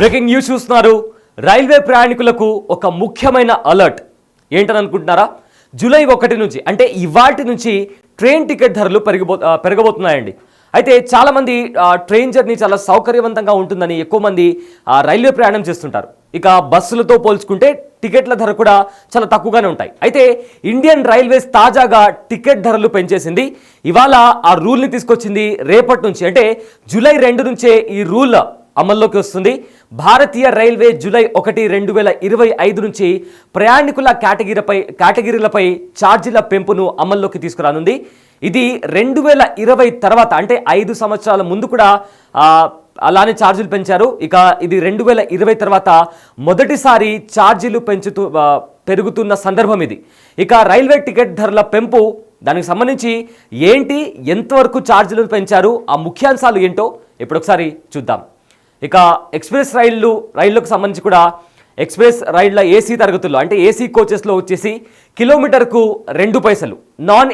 Breaking news చూస్తున్నారు. Railway ప్రయాణికులకు ఒక ముఖ్యమైన అలర్ట్ ఏంటని అనుకుంటున్నారా? జూలై 1 నుంచి అంటే ఇవాల్టి నుంచి ట్రైన్ టికెట్ ధరలు పెరగబోతున్నాయండి. అయితే చాలామంది ట్రైన్ జర్నీ చాలా సౌకర్యవంతంగా ఉంటుందని ఎక్కువ మంది రైల్వే ప్రయాణం చేస్తుంటారు. ఇక బస్సులతో పోల్చుకుంటే టికెట్ల ధర కూడా చాలా తక్కువగానే ఉంటాయి. అయితే ఇండియన్ రైల్వేస్ తాజాగా టికెట్ ధరలు పెంచేసింది. ఇవాళ ఆ రూల్ని తీసుకొచ్చింది. రేపటి నుంచి అంటే జూలై 2 నుంచే ఈ రూల్ అమల్లోకి వస్తుంది. భారతీయ రైల్వే జూలై 1, 2025 నుంచి ప్రయాణికుల కేటగిరీలపై ఛార్జీల పెంపును అమల్లోకి తీసుకురానుంది. ఇది 2020 తర్వాత అంటే 5 సంవత్సరాల ముందు కూడా అలానే ఛార్జీలు పెంచారు. ఇక ఇది 2020 తర్వాత మొదటిసారి ఛార్జీలు పెరుగుతున్న సందర్భం ఇది. ఇక రైల్వే టికెట్ ధరల పెంపు దానికి సంబంధించి ఏంటి, ఎంతవరకు ఛార్జీలను పెంచారు, ఆ ముఖ్యాంశాలు ఏంటో ఇప్పుడు ఒకసారి చూద్దాం. ఇక ఎక్స్ప్రెస్ రైళ్లకు సంబంధించి కూడా ఎక్స్ప్రెస్ రైళ్ల ఏసీ తరగతుల్లో అంటే ఏసీ కోచెస్లో వచ్చేసి కిలోమీటర్కు 2 పైసలు, నాన్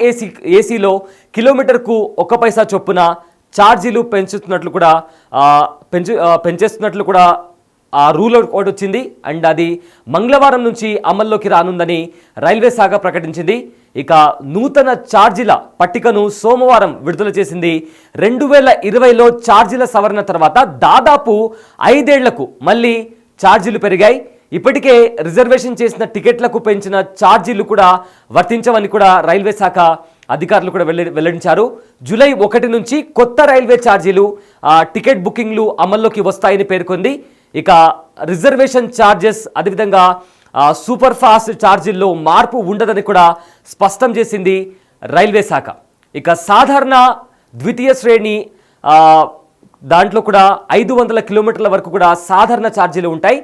ఏసీలో కిలోమీటర్కు 1 పైసా చొప్పున ఛార్జీలు పెంచేస్తున్నట్లు కూడా ఆ రూల్ ఒకటి వచ్చింది. అండ్ అది మంగళవారం నుంచి అమల్లోకి రానుందని రైల్వే శాఖ ప్రకటించింది. ఇక నూతన ఛార్జీల పట్టికను సోమవారం విడుదల చేసింది. 2020లో ఛార్జీల సవరణ తర్వాత దాదాపు 5 ఏళ్లకు మళ్ళీ ఛార్జీలు పెరిగాయి. ఇప్పటికే రిజర్వేషన్ చేసిన టికెట్లకు పెంచిన ఛార్జీలు కూడా వర్తించవని కూడా రైల్వే శాఖ అధికారులు కూడా వెల్లడించారు. జూలై 1 నుంచి కొత్త రైల్వే ఛార్జీలు టికెట్ బుకింగ్లు అమల్లోకి వస్తాయని పేర్కొంది. ఇక రిజర్వేషన్ ఛార్జెస్ అదేవిధంగా సూపర్ ఫాస్ట్ ఛార్జీల్లో మార్పు ఉండదని కూడా స్పష్టం చేసింది రైల్వే శాఖ. ఇక సాధారణ ద్వితీయ శ్రేణి దాంట్లో కూడా 500 కిలోమీటర్ల వరకు కూడా సాధారణ ఛార్జీలు ఉంటాయి.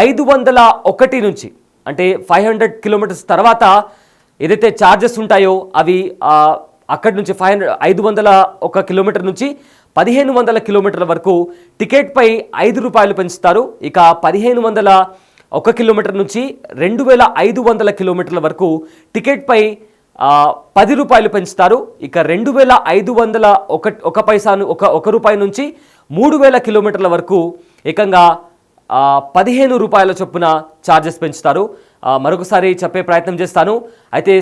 501 నుంచి అంటే 500 కిలోమీటర్స్ తర్వాత ఏదైతే ఛార్జెస్ ఉంటాయో అవి అక్కడి నుంచి 501 కిలోమీటర్ నుంచి 1500 కిలోమీటర్ల వరకు టికెట్పై 5 రూపాయలు పెంచుతారు. ఇక 1501 కిలోమీటర్ నుంచి 2500 కిలోమీటర్ల వరకు టికెట్పై 10 రూపాయలు పెంచుతారు. ఇక 2501 రూపాయి నుంచి 3000 కిలోమీటర్ల వరకు ఏకంగా 15 రూపాయల చొప్పున ఛార్జెస్ పెంచుతారు. మరొకసారి చెప్పే ప్రయత్నం చేస్తాను. అయితే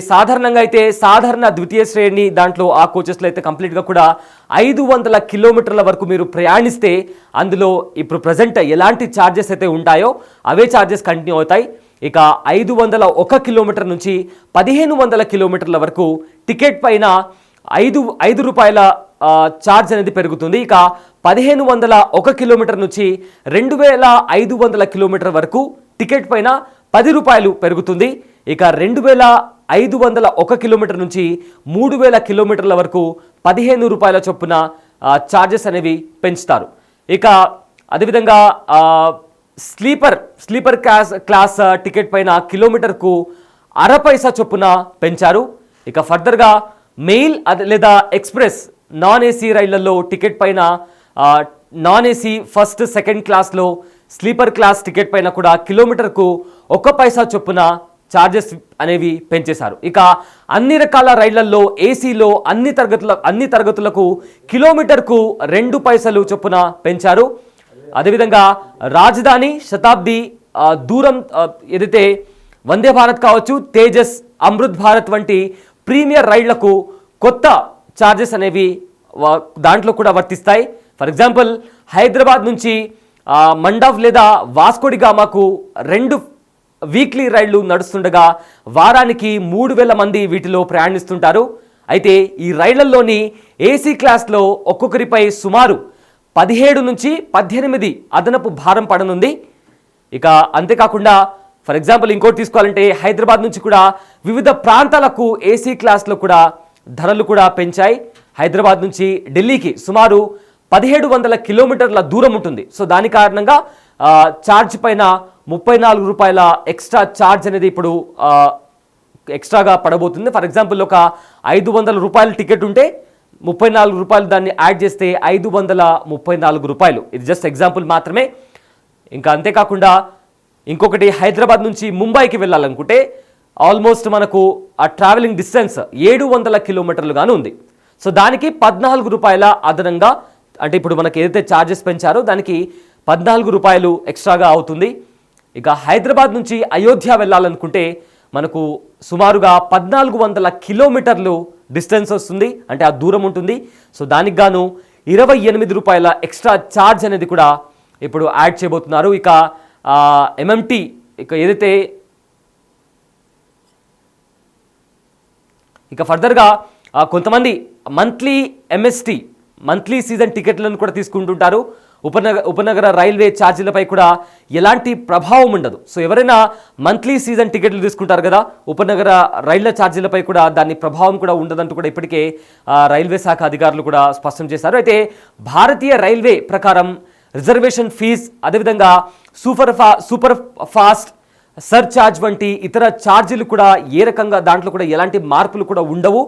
సాధారణ ద్వితీయ శ్రేణి దాంట్లో ఆ కోచెస్లో అయితే కంప్లీట్గా కూడా 500 కిలోమీటర్ల వరకు మీరు ప్రయాణిస్తే అందులో ఇప్పుడు ప్రజెంట్ ఎలాంటి ఛార్జెస్ అయితే ఉంటాయో అవే ఛార్జెస్ కంటిన్యూ అవుతాయి. ఇక 501 కిలోమీటర్ నుంచి 1500 కిలోమీటర్ల వరకు టికెట్ పైన 5 రూపాయల ఛార్జ్ అనేది పెరుగుతుంది. ఇక 1501 కిలోమీటర్ నుంచి 2500 కిలోమీటర్ వరకు టికెట్ పైన 10 రూపాయలు పెరుగుతుంది. ఇక 2501 కిలోమీటర్ నుంచి 3000 కిలోమీటర్ల వరకు 15 రూపాయల చొప్పున ఛార్జెస్ అనేవి పెంచుతారు. ఇక అదేవిధంగా స్లీపర్ క్లాస్ టికెట్ పైన కిలోమీటర్కు 0.5 పైసా చొప్పున పెంచారు. ఇక ఫర్దర్గా మెయిల్ లేదా ఎక్స్ప్రెస్ నాన్ ఏసీ రైళ్లలో టికెట్ పైన నాన్ ఏసీ ఫస్ట్ సెకండ్ క్లాస్లో స్లీపర్ క్లాస్ టికెట్ పైన కూడా కిలోమీటర్కు 1 పైసా చొప్పున ఛార్జెస్ అనేవి పెంచేశారు. ఇక అన్ని రకాల రైళ్లలో ఏసీలో అన్ని తరగతులకు కిలోమీటర్కు 2 పైసలు చొప్పున పెంచారు. అదేవిధంగా రాజధాని, శతాబ్ది, దూరం ఏదైతే వందే భారత్ కావచ్చు, తేజస్, అమృత్ భారత్ వంటి ప్రీమియర్ రైళ్లకు కొత్త ఛార్జెస్ అనేవి దాంట్లో కూడా వర్తిస్తాయి. ఫర్ ఎగ్జాంపుల్ హైదరాబాద్ నుంచి మండవ్ లేదా వాస్కోడిగామాకు 2 వీక్లీ రైళ్లు నడుస్తుండగా వారానికి 3000 మంది వీటిలో ప్రయాణిస్తుంటారు. అయితే ఈ రైళ్లలోని ఏసీ క్లాస్లో ఒక్కొక్కరిపై సుమారు 17 నుంచి 18 అదనపు భారం పడనుంది. ఇక అంతేకాకుండా ఫర్ ఎగ్జాంపుల్ ఇంకోటి తీసుకోవాలంటే హైదరాబాద్ నుంచి కూడా వివిధ ప్రాంతాలకు ఏసీ క్లాస్లో కూడా ధరలు కూడా పెంచాయి. హైదరాబాద్ నుంచి ఢిల్లీకి సుమారు 1700 కిలోమీటర్ల దూరం ఉంటుంది. సో దాని కారణంగా ఛార్జ్ పైన 34 రూపాయల ఎక్స్ట్రా ఛార్జ్ అనేది ఇప్పుడు ఎక్స్ట్రాగా పడబోతుంది. ఫర్ ఎగ్జాంపుల్ ఒక 500 రూపాయల టికెట్ ఉంటే 34 రూపాయలు దాన్ని యాడ్ చేస్తే 534 రూపాయలు. ఇది జస్ట్ ఎగ్జాంపుల్ మాత్రమే. ఇంకా అంతేకాకుండా ఇంకొకటి హైదరాబాద్ నుంచి ముంబైకి వెళ్ళాలనుకుంటే ఆల్మోస్ట్ మనకు ఆ ట్రావెలింగ్ డిస్టెన్స్ 700 కిలోమీటర్లుగాను ఉంది. సో దానికి 14 రూపాయల అదనంగా అంటే ఇప్పుడు మనకి ఏదైతే ఛార్జెస్ పెంచారో దానికి రూపాయలు ఎక్స్ట్రాగా అవుతుంది. ఇక హైదరాబాద్ నుంచి అయోధ్య వెళ్ళాలనుకుంటే మనకు సుమారుగా 1400 కిలోమీటర్లు డిస్టెన్స్ వస్తుంది, అంటే ఆ దూరం ఉంటుంది. సో దానికి గాను 28 రూపాయల ఎక్స్ట్రా ఛార్జ్ అనేది కూడా ఇప్పుడు యాడ్ చేయబోతున్నారు. ఇక ఎంఎంటీ ఇక ఏదైతే ఇక ఫర్దర్గా కొంతమంది మంత్లీ ఎంఎస్టీ మంత్లీ సీజన్ టికెట్లను కూడా తీసుకుంటుంటారు. ఉపనగర రైల్వే ఛార్జీలపై కూడా ఎలాంటి ప్రభావం ఉండదు. సో ఎవరైనా మంత్లీ సీజన్ టికెట్లు తీసుకుంటారు కదా, ఉపనగర రైళ్ల ఛార్జీలపై కూడా దాని ప్రభావం కూడా ఉండదంటూ కూడా ఇప్పటికే రైల్వే శాఖ అధికారులు కూడా స్పష్టం చేశారు. అయితే భారతీయ రైల్వే ప్రకారం రిజర్వేషన్ ఫీజ్, అదేవిధంగా సూపర్ ఫాస్ట్ సర్ఛార్జ్ వంటి ఇతర ఛార్జీలు కూడా ఏ రకంగా దాంట్లో కూడా ఎలాంటి మార్పులు కూడా ఉండవు.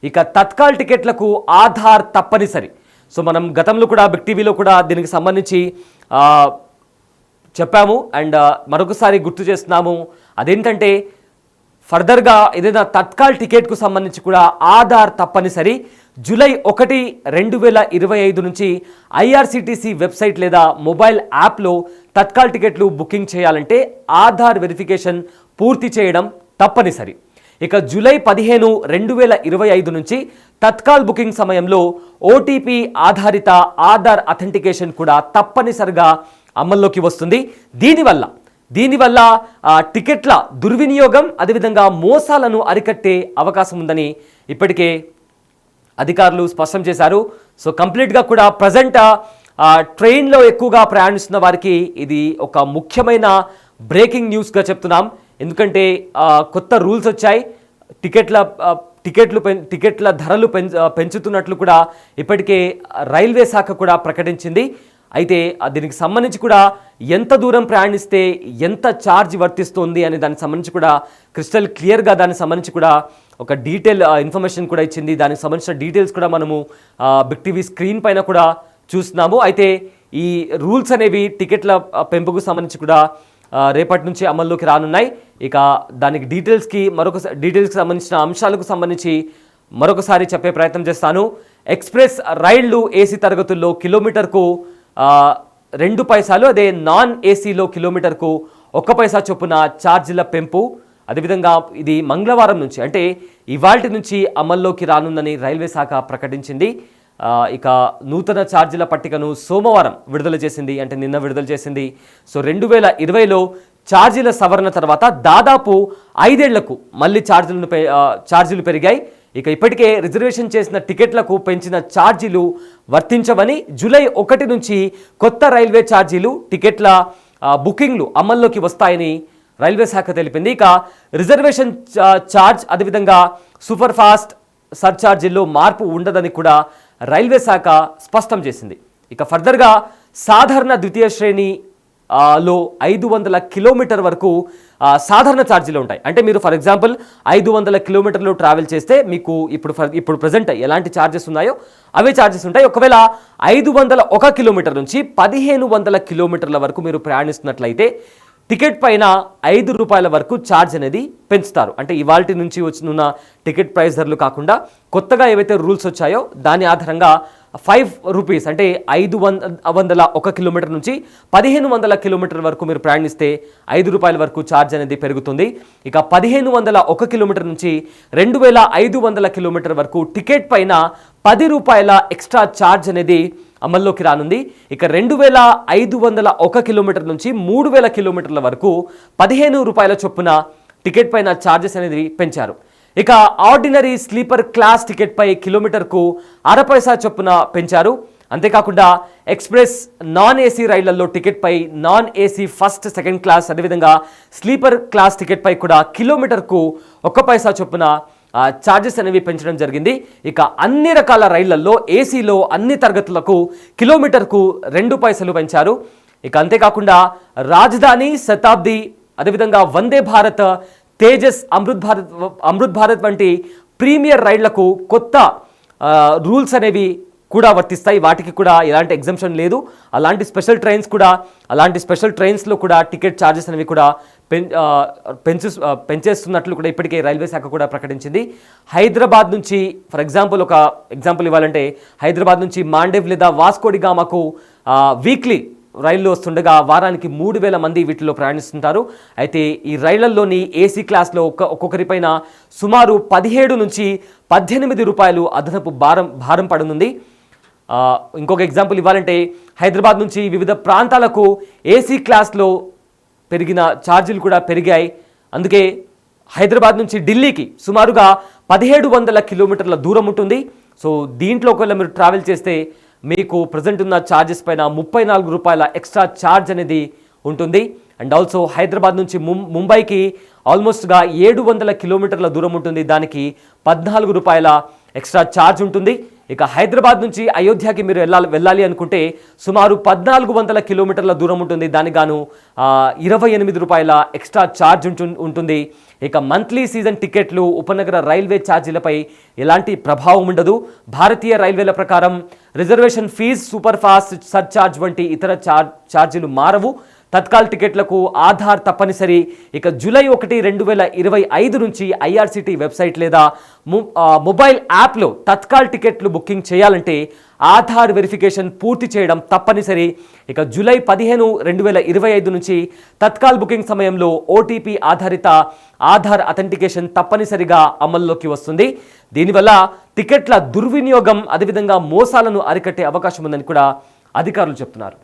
ఇక తత్కాల్ టికెట్లకు ఆధార్ తప్పనిసరి. సో మనం గతంలో కూడా బిగ్ టీవీలో కూడా దీనికి సంబంధించి చెప్పాము అండ్ మరొకసారి గుర్తు చేస్తున్నాము. అదేంటంటే ఫర్దర్గా ఏదైనా తత్కాల్ టికెట్కు సంబంధించి కూడా ఆధార్ తప్పనిసరి. జూలై 1, 2025 నుంచి ఐఆర్సిటీసీ వెబ్సైట్ లేదా మొబైల్ యాప్లో తత్కాల్ టికెట్లు బుకింగ్ చేయాలంటే ఆధార్ వెరిఫికేషన్ పూర్తి చేయడం తప్పనిసరి. ఇక జూలై 15, 2025 నుంచి తత్కాల్ బుకింగ్ సమయంలో ఓటీపీ ఆధారిత ఆధార్ అథెంటికేషన్ కూడా తప్పనిసరిగా అమల్లోకి వస్తుంది. దీనివల్ల టికెట్ల దుర్వినియోగం, అదేవిధంగా మోసాలను అరికట్టే అవకాశం ఉందని ఇప్పటికే అధికారులు స్పష్టం చేశారు. సో కంప్లీట్గా కూడా ప్రజెంట్ ట్రైన్లో ఎక్కువగా ప్రయాణిస్తున్న వారికి ఇది ఒక ముఖ్యమైన బ్రేకింగ్ న్యూస్గా చెప్తున్నాం. ఎందుకంటే కొత్త రూల్స్ వచ్చాయి. టికెట్ల ధరలు పెంచుతున్నట్లు కూడా ఇప్పటికే రైల్వే శాఖ కూడా ప్రకటించింది. అయితే దీనికి సంబంధించి కూడా ఎంత దూరం ప్రయాణిస్తే ఎంత ఛార్జ్ వర్తిస్తుంది అనే దానికి సంబంధించి కూడా క్రిస్టల్ క్లియర్గా దానికి సంబంధించి కూడా ఒక డీటెయిల్ ఇన్ఫర్మేషన్ కూడా ఇచ్చింది. దానికి సంబంధించిన డీటెయిల్స్ కూడా మనము బిగ్ టీవీ స్క్రీన్ పైన కూడా చూస్తున్నాము. అయితే ఈ రూల్స్ అనేవి టికెట్ల పెంపుకు సంబంధించి కూడా రేపటి నుంచి అమల్లోకి రానున్నాయి. ఇక దానికి డీటెయిల్స్కి సంబంధించిన అంశాలకు సంబంధించి మరొకసారి చెప్పే ప్రయత్నం చేస్తాను. ఎక్స్ప్రెస్ రైళ్లు ఏసీ తరగతుల్లో కిలోమీటర్కు 2 పైసలు, అదే నాన్ ఏసీలో కిలోమీటర్కు 1 పైసా చొప్పున ఛార్జీల పెంపు. అదేవిధంగా ఇది మంగళవారం నుంచి, అంటే ఇవాల్టి నుంచి అమల్లోకి రానుందని రైల్వే శాఖ ప్రకటించింది. ఇక నూతన ఛార్జీల పట్టికను సోమవారం విడుదల చేసింది, అంటే నిన్న విడుదల చేసింది. సో 2020లో ఛార్జీల సవరణ తర్వాత దాదాపు 5 ఏళ్లకు మళ్ళీ ఛార్జీలు పెరిగాయి. ఇక ఇప్పటికే రిజర్వేషన్ చేసిన టికెట్లకు పెంచిన ఛార్జీలు వర్తించవని, జూలై 1 నుంచి కొత్త రైల్వే ఛార్జీలు, టికెట్ల బుకింగ్లు అమల్లోకి వస్తాయని రైల్వే శాఖ తెలిపింది. ఇక రిజర్వేషన్ ఛార్జ్, అదేవిధంగా సూపర్ ఫాస్ట్ సర్ఛార్జీల్లో మార్పు ఉండదని కూడా రైల్వే శాఖ స్పష్టం చేసింది. ఇక ఫర్దర్గా సాధారణ ద్వితీయ శ్రేణి లో 500 కిలోమీటర్ వరకు సాధారణ ఛార్జీలు ఉంటాయి. అంటే మీరు ఫర్ ఎగ్జాంపుల్ 500 కిలోమీటర్లు ట్రావెల్ చేస్తే మీకు ఇప్పుడు ప్రజెంట్ ఎలాంటి ఛార్జెస్ ఉన్నాయో అవే ఛార్జెస్ ఉంటాయి. ఒకవేళ 501 కిలోమీటర్ నుంచి 1500 కిలోమీటర్ల వరకు మీరు ప్రయాణిస్తున్నట్లయితే టికెట్ పైన 5 రూపాయల వరకు ఛార్జ్ అనేది పెంచుతారు. అంటే ఇవాల్టి నుంచి వచ్చిన టికెట్ ప్రైస్ ధరలు కాకుండా కొత్తగా ఏవైతే రూల్స్ వచ్చాయో దాని ఆధారంగా 5 రూపీస్, అంటే 501 కిలోమీటర్ నుంచి 1500 కిలోమీటర్ వరకు మీరు ప్రయాణిస్తే 5 రూపాయల వరకు ఛార్జ్ అనేది పెరుగుతుంది. ఇక 1501 కిలోమీటర్ నుంచి 2500 కిలోమీటర్ వరకు టికెట్ పైన 10 రూపాయల ఎక్స్ట్రా ఛార్జ్ అనేది అమల్లోకి రానుంది. ఇక 2501 కిలోమీటర్ నుంచి 3000 కిలోమీటర్ల వరకు 15 రూపాయల చొప్పున టికెట్ పైన ఛార్జెస్ అనేది పెంచారు. ఇక ఆర్డినరీ స్లీపర్ క్లాస్ టికెట్ పై కిలోమీటర్కు 1/2 పైసా చొప్పున పెంచారు. అంతేకాకుండా ఎక్స్ప్రెస్ నాన్ ఏసీ రైళ్లలో టికెట్ పై non AC first, second class, అదేవిధంగా స్లీపర్ క్లాస్ టికెట్ పై కూడా కిలోమీటర్కు 1 పైసా చొప్పున ఛార్జెస్ అనేవి పెంచడం జరిగింది. ఇక అన్ని రకాల రైళ్లలో ఏసీలో అన్ని తరగతులకు కిలోమీటర్కు 2 పైసలు పెంచారు. ఇక అంతేకాకుండా రాజధాని, శతాబ్ది, అదేవిధంగా వందే భారత్, తేజస్, అమృత్ భారత్ వంటి ప్రీమియర్ రైళ్లకు కొత్త రూల్స్ అనేవి కూడా వర్తిస్తాయి. వాటికి కూడా ఎలాంటి ఎగ్జంప్షన్ లేదు. అలాంటి స్పెషల్ ట్రైన్స్లో కూడా టికెట్ ఛార్జెస్ అనేవి కూడా పెంచేస్తున్నట్లు కూడా ఇప్పటికే రైల్వే శాఖ కూడా ప్రకటించింది. హైదరాబాద్ నుంచి ఫర్ ఎగ్జాంపుల్ ఒక ఎగ్జాంపుల్ ఇవ్వాలంటే హైదరాబాద్ నుంచి మాండేవ్ లేదా వాస్కోడిగామాకు వీక్లీ రైళ్లు వస్తుండగా వారానికి 3,000 మంది వీటిలో ప్రయాణిస్తుంటారు. అయితే ఈ రైళ్లలోని ఏసీ క్లాస్లో ఒక్కొక్కరిపైన సుమారు 17 నుంచి 18 రూపాయలు అదనపు భారం పడనుంది. ఇంకొక ఎగ్జాంపుల్ ఇవ్వాలంటే హైదరాబాద్ నుంచి వివిధ ప్రాంతాలకు ఏసీ క్లాస్లో పెరిగిన ఛార్జీలు కూడా పెరిగాయి. అందుకే హైదరాబాద్ నుంచి ఢిల్లీకి సుమారుగా 1700 కిలోమీటర్ల దూరం ఉంటుంది. సో దీంట్లో ఒకవేళ మీరు ట్రావెల్ చేస్తే మీకు ప్రజెంట్ ఉన్న ఛార్జెస్ పైన 34 రూపాయల ఎక్స్ట్రా ఛార్జ్ అనేది ఉంటుంది. అండ్ ఆల్సో హైదరాబాద్ నుంచి ముంబైకి ఆల్మోస్ట్గా 700 కిలోమీటర్ల దూరం ఉంటుంది. దానికి 14 రూపాయల ఎక్స్ట్రా ఛార్జ్ ఉంటుంది. ఇక హైదరాబాద్ నుంచి అయోధ్యకి మీరు వెళ్ళాలి అనుకుంటే సుమారు 1400 కిలోమీటర్ల దూరం ఉంటుంది. దానికి గాను 28 రూపాయల ఎక్స్ట్రా ఛార్జ్ ఉంటుంది. ఇక మంత్లీ సీజన్ టికెట్లు ఉపనగర రైల్వే ఛార్జీలపై ఎలాంటి ప్రభావం ఉండదు. భారతీయ రైల్వేల ప్రకారం reservation fee, super fast surcharge వంటి ఇతర ఛార్జీలు మారవు. తత్కాల్ టికెట్లకు ఆధార్ తప్పనిసరి. ఇక జూలై 1, 2025 నుంచి ఐఆర్సిటీ వెబ్సైట్ లేదా మొబైల్ యాప్లో తత్కాల్ టికెట్లు బుకింగ్ చేయాలంటే ఆధార్ వెరిఫికేషన్ పూర్తి చేయడం తప్పనిసరి. ఇక జూలై 15, 2025 నుంచి తత్కాల్ బుకింగ్ సమయంలో ఓటీపీ ఆధారిత ఆధార్ అథెంటికేషన్ తప్పనిసరిగా అమల్లోకి వస్తుంది. దీనివల్ల టికెట్ల దుర్వినియోగం, అదేవిధంగా మోసాలను అరికట్టే అవకాశం ఉందని కూడా అధికారులు చెప్తున్నారు.